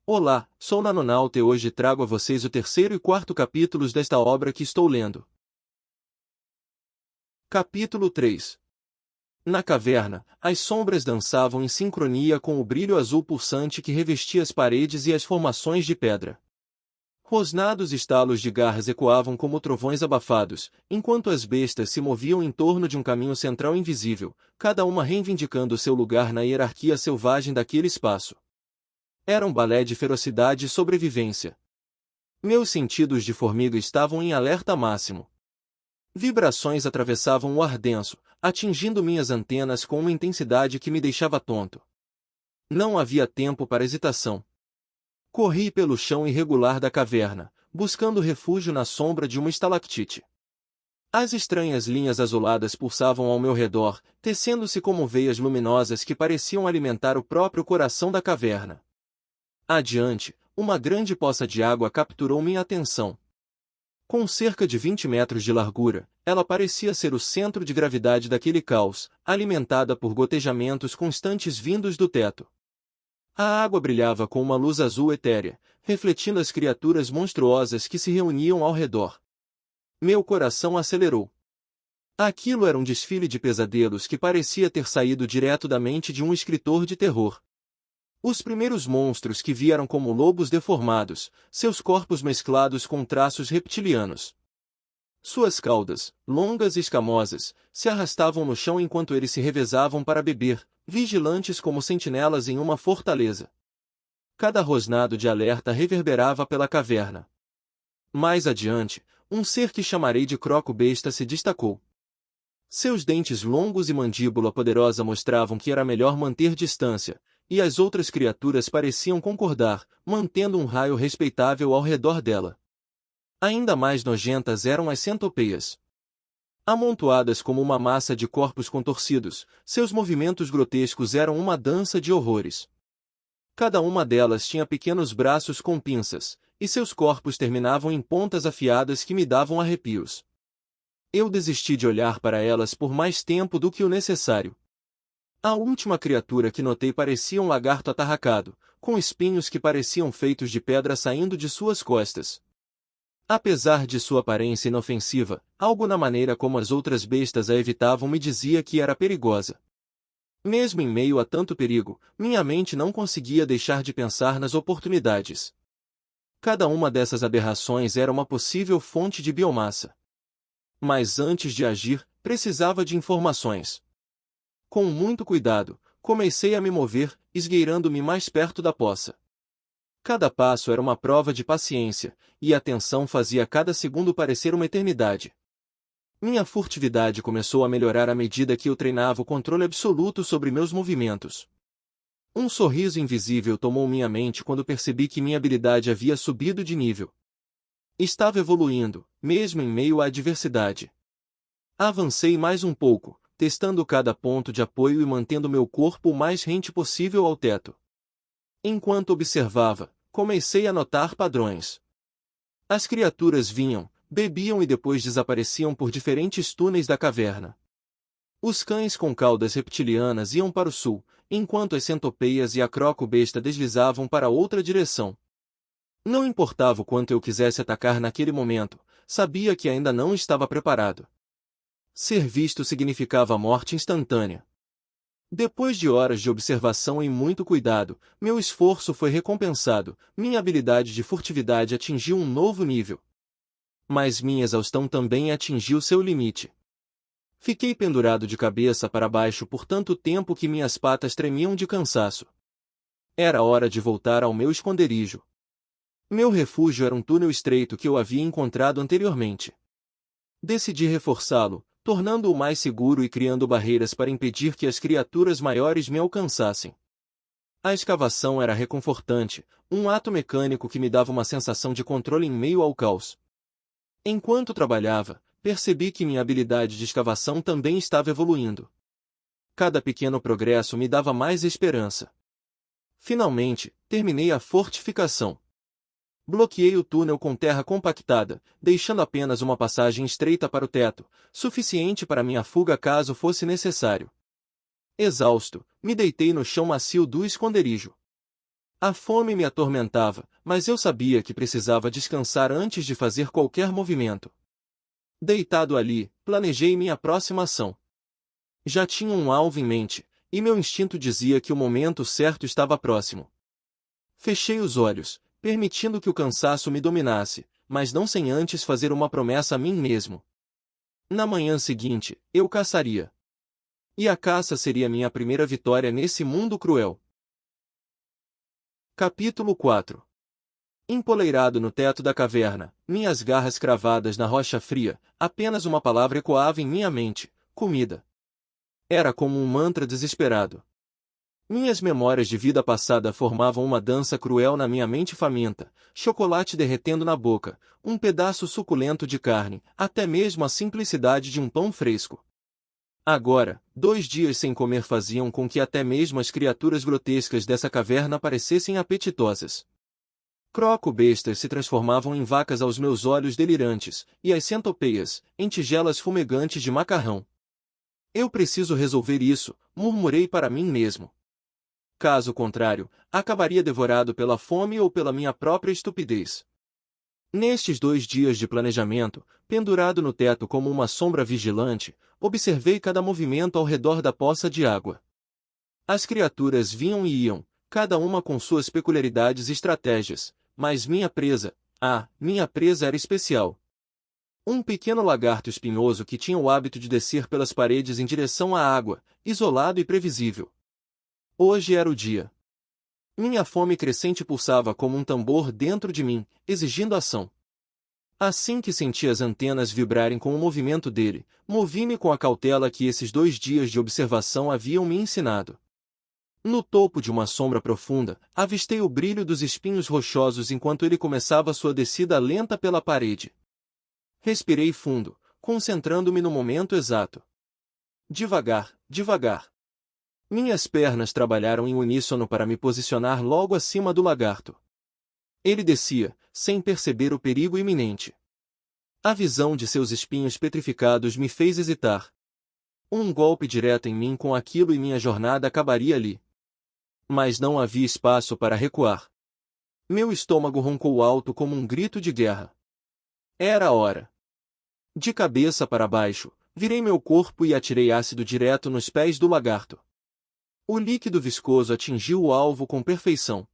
Olá, sou Nanonauta e hoje trago a vocês o terceiro e quarto capítulos desta obra que estou lendo. Capítulo 3. Na caverna, as sombras dançavam em sincronia com o brilho azul pulsante que revestia as paredes e as formações de pedra. Rosnados estalos de garras ecoavam como trovões abafados, enquanto as bestas se moviam em torno de um caminho central invisível, cada uma reivindicando seu lugar na hierarquia selvagem daquele espaço. Era um balé de ferocidade e sobrevivência. Meus sentidos de formiga estavam em alerta máximo. Vibrações atravessavam o ar denso, atingindo minhas antenas com uma intensidade que me deixava tonto. Não havia tempo para hesitação. Corri pelo chão irregular da caverna, buscando refúgio na sombra de uma estalactite. As estranhas linhas azuladas pulsavam ao meu redor, tecendo-se como veias luminosas que pareciam alimentar o próprio coração da caverna. Adiante, uma grande poça de água capturou minha atenção. Com cerca de 20 metros de largura, ela parecia ser o centro de gravidade daquele caos, alimentada por gotejamentos constantes vindos do teto. A água brilhava com uma luz azul etérea, refletindo as criaturas monstruosas que se reuniam ao redor. Meu coração acelerou. Aquilo era um desfile de pesadelos que parecia ter saído direto da mente de um escritor de terror. Os primeiros monstros que vieram como lobos deformados, seus corpos mesclados com traços reptilianos. Suas caudas, longas e escamosas, se arrastavam no chão enquanto eles se revezavam para beber, vigilantes como sentinelas em uma fortaleza. Cada rosnado de alerta reverberava pela caverna. Mais adiante, um ser que chamarei de croco-besta se destacou. Seus dentes longos e mandíbula poderosa mostravam que era melhor manter distância, e as outras criaturas pareciam concordar, mantendo um raio respeitável ao redor dela. Ainda mais nojentas eram as centopeias. Amontoadas como uma massa de corpos contorcidos, seus movimentos grotescos eram uma dança de horrores. Cada uma delas tinha pequenos braços com pinças, e seus corpos terminavam em pontas afiadas que me davam arrepios. Eu desisti de olhar para elas por mais tempo do que o necessário. A última criatura que notei parecia um lagarto atarracado, com espinhos que pareciam feitos de pedra saindo de suas costas. Apesar de sua aparência inofensiva, algo na maneira como as outras bestas a evitavam me dizia que era perigosa. Mesmo em meio a tanto perigo, minha mente não conseguia deixar de pensar nas oportunidades. Cada uma dessas aberrações era uma possível fonte de biomassa. Mas antes de agir, precisava de informações. Com muito cuidado, comecei a me mover, esgueirando-me mais perto da poça. Cada passo era uma prova de paciência, e a tensão fazia cada segundo parecer uma eternidade. Minha furtividade começou a melhorar à medida que eu treinava o controle absoluto sobre meus movimentos. Um sorriso invisível tomou minha mente quando percebi que minha habilidade havia subido de nível. Estava evoluindo, mesmo em meio à adversidade. Avancei mais um pouco, testando cada ponto de apoio e mantendo meu corpo o mais rente possível ao teto. Enquanto observava, comecei a notar padrões. As criaturas vinham, bebiam e depois desapareciam por diferentes túneis da caverna. Os cães com caudas reptilianas iam para o sul, enquanto as centopeias e a croco-besta deslizavam para outra direção. Não importava o quanto eu quisesse atacar naquele momento, sabia que ainda não estava preparado. Ser visto significava morte instantânea. Depois de horas de observação e muito cuidado, meu esforço foi recompensado, minha habilidade de furtividade atingiu um novo nível. Mas minha exaustão também atingiu seu limite. Fiquei pendurado de cabeça para baixo por tanto tempo que minhas patas tremiam de cansaço. Era hora de voltar ao meu esconderijo. Meu refúgio era um túnel estreito que eu havia encontrado anteriormente. Decidi reforçá-lo, tornando-o mais seguro e criando barreiras para impedir que as criaturas maiores me alcançassem. A escavação era reconfortante, um ato mecânico que me dava uma sensação de controle em meio ao caos. Enquanto trabalhava, percebi que minha habilidade de escavação também estava evoluindo. Cada pequeno progresso me dava mais esperança. Finalmente, terminei a fortificação. Bloqueei o túnel com terra compactada, deixando apenas uma passagem estreita para o teto, suficiente para minha fuga caso fosse necessário. Exausto, me deitei no chão macio do esconderijo. A fome me atormentava, mas eu sabia que precisava descansar antes de fazer qualquer movimento. Deitado ali, planejei minha próxima ação. Já tinha um alvo em mente, e meu instinto dizia que o momento certo estava próximo. Fechei os olhos, permitindo que o cansaço me dominasse, mas não sem antes fazer uma promessa a mim mesmo. Na manhã seguinte, eu caçaria. E a caça seria minha primeira vitória nesse mundo cruel. Capítulo 4. Empoleirado no teto da caverna, minhas garras cravadas na rocha fria, apenas uma palavra ecoava em minha mente: comida. Era como um mantra desesperado. Minhas memórias de vida passada formavam uma dança cruel na minha mente faminta, chocolate derretendo na boca, um pedaço suculento de carne, até mesmo a simplicidade de um pão fresco. Agora, 2 dias sem comer faziam com que até mesmo as criaturas grotescas dessa caverna parecessem apetitosas. Croco-bestas se transformavam em vacas aos meus olhos delirantes, e as centopeias, em tigelas fumegantes de macarrão. Eu preciso resolver isso, murmurei para mim mesmo. Caso contrário, acabaria devorado pela fome ou pela minha própria estupidez. Nestes 2 dias de planejamento, pendurado no teto como uma sombra vigilante, observei cada movimento ao redor da poça de água. As criaturas vinham e iam, cada uma com suas peculiaridades e estratégias, mas minha presa era especial. Um pequeno lagarto espinhoso que tinha o hábito de descer pelas paredes em direção à água, isolado e previsível. Hoje era o dia. Minha fome crescente pulsava como um tambor dentro de mim, exigindo ação. Assim que senti as antenas vibrarem com o movimento dele, movi-me com a cautela que esses 2 dias de observação haviam me ensinado. No topo de uma sombra profunda, avistei o brilho dos espinhos rochosos enquanto ele começava sua descida lenta pela parede. Respirei fundo, concentrando-me no momento exato. Devagar, devagar. Minhas pernas trabalharam em uníssono para me posicionar logo acima do lagarto. Ele descia, sem perceber o perigo iminente. A visão de seus espinhos petrificados me fez hesitar. Um golpe direto em mim com aquilo e minha jornada acabaria ali. Mas não havia espaço para recuar. Meu estômago roncou alto como um grito de guerra. Era a hora. De cabeça para baixo, virei meu corpo e atirei ácido direto nos pés do lagarto. O líquido viscoso atingiu o alvo com perfeição.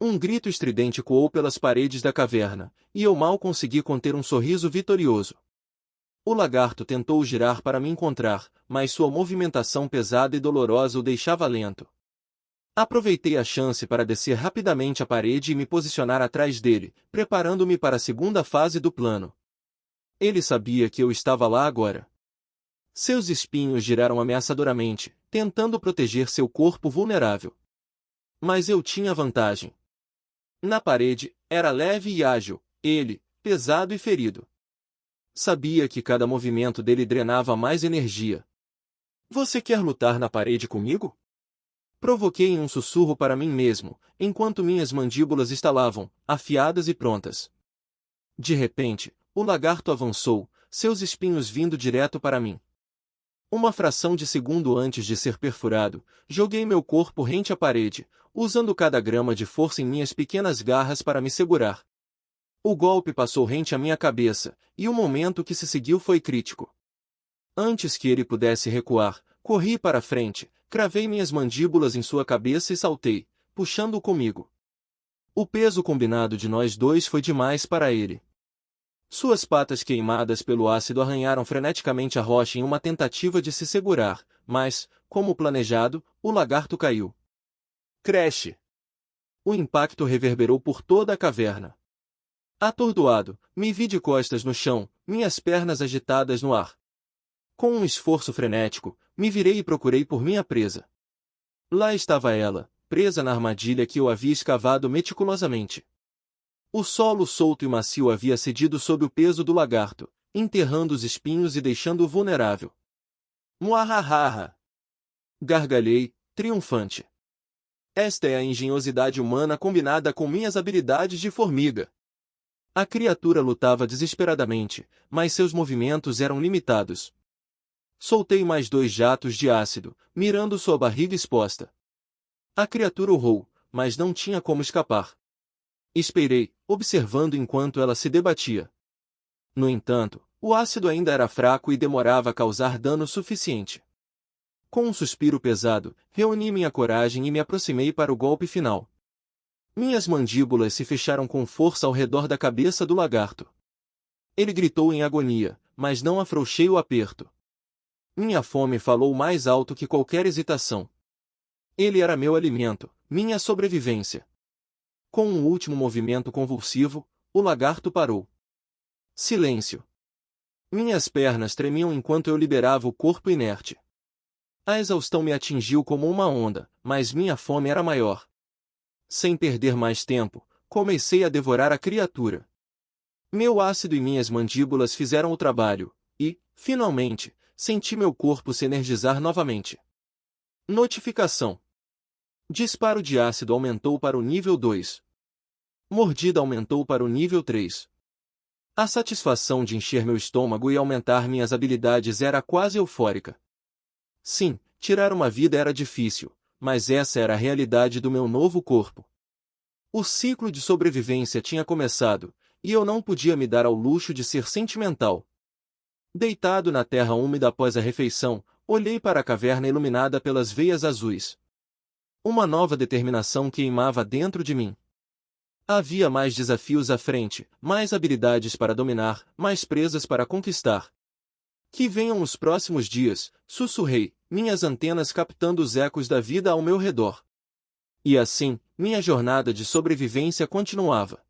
Um grito estridente ecoou pelas paredes da caverna, e eu mal consegui conter um sorriso vitorioso. O lagarto tentou girar para me encontrar, mas sua movimentação pesada e dolorosa o deixava lento. Aproveitei a chance para descer rapidamente a parede e me posicionar atrás dele, preparando-me para a segunda fase do plano. Ele sabia que eu estava lá agora. Seus espinhos giraram ameaçadoramente, tentando proteger seu corpo vulnerável. Mas eu tinha vantagem. Na parede, era leve e ágil, ele, pesado e ferido. Sabia que cada movimento dele drenava mais energia. Você quer lutar na parede comigo? Provoquei em um sussurro para mim mesmo, enquanto minhas mandíbulas estalavam, afiadas e prontas. De repente, o lagarto avançou, seus espinhos vindo direto para mim. Uma fração de segundo antes de ser perfurado, joguei meu corpo rente à parede, usando cada grama de força em minhas pequenas garras para me segurar. O golpe passou rente à minha cabeça, e o momento que se seguiu foi crítico. Antes que ele pudesse recuar, corri para a frente, cravei minhas mandíbulas em sua cabeça e saltei, puxando-o comigo. O peso combinado de nós dois foi demais para ele. Suas patas queimadas pelo ácido arranharam freneticamente a rocha em uma tentativa de se segurar, mas, como planejado, o lagarto caiu. Crash! O impacto reverberou por toda a caverna. Atordoado, me vi de costas no chão, minhas pernas agitadas no ar. Com um esforço frenético, me virei e procurei por minha presa. Lá estava ela, presa na armadilha que eu havia escavado meticulosamente. O solo solto e macio havia cedido sob o peso do lagarto, enterrando os espinhos e deixando-o vulnerável. Muahahaha! Gargalhei, triunfante. Esta é a engenhosidade humana combinada com minhas habilidades de formiga. A criatura lutava desesperadamente, mas seus movimentos eram limitados. Soltei mais 2 jatos de ácido, mirando sua barriga exposta. A criatura urrou, mas não tinha como escapar. Esperei, observando enquanto ela se debatia. No entanto, o ácido ainda era fraco e demorava a causar dano suficiente. Com um suspiro pesado, reuni minha coragem e me aproximei para o golpe final. Minhas mandíbulas se fecharam com força ao redor da cabeça do lagarto. Ele gritou em agonia, mas não afrouxei o aperto. Minha fome falou mais alto que qualquer hesitação. Ele era meu alimento, minha sobrevivência. Com um último movimento convulsivo, o lagarto parou. Silêncio. Minhas pernas tremiam enquanto eu liberava o corpo inerte. A exaustão me atingiu como uma onda, mas minha fome era maior. Sem perder mais tempo, comecei a devorar a criatura. Meu ácido e minhas mandíbulas fizeram o trabalho, e, finalmente, senti meu corpo se energizar novamente. Notificação. Disparo de ácido aumentou para o nível 2. Mordida aumentou para o nível 3. A satisfação de encher meu estômago e aumentar minhas habilidades era quase eufórica. Sim, tirar uma vida era difícil, mas essa era a realidade do meu novo corpo. O ciclo de sobrevivência tinha começado, e eu não podia me dar ao luxo de ser sentimental. Deitado na terra úmida após a refeição, olhei para a caverna iluminada pelas veias azuis. Uma nova determinação queimava dentro de mim. Havia mais desafios à frente, mais habilidades para dominar, mais presas para conquistar. Que venham os próximos dias, sussurrei, minhas antenas captando os ecos da vida ao meu redor. E assim, minha jornada de sobrevivência continuava.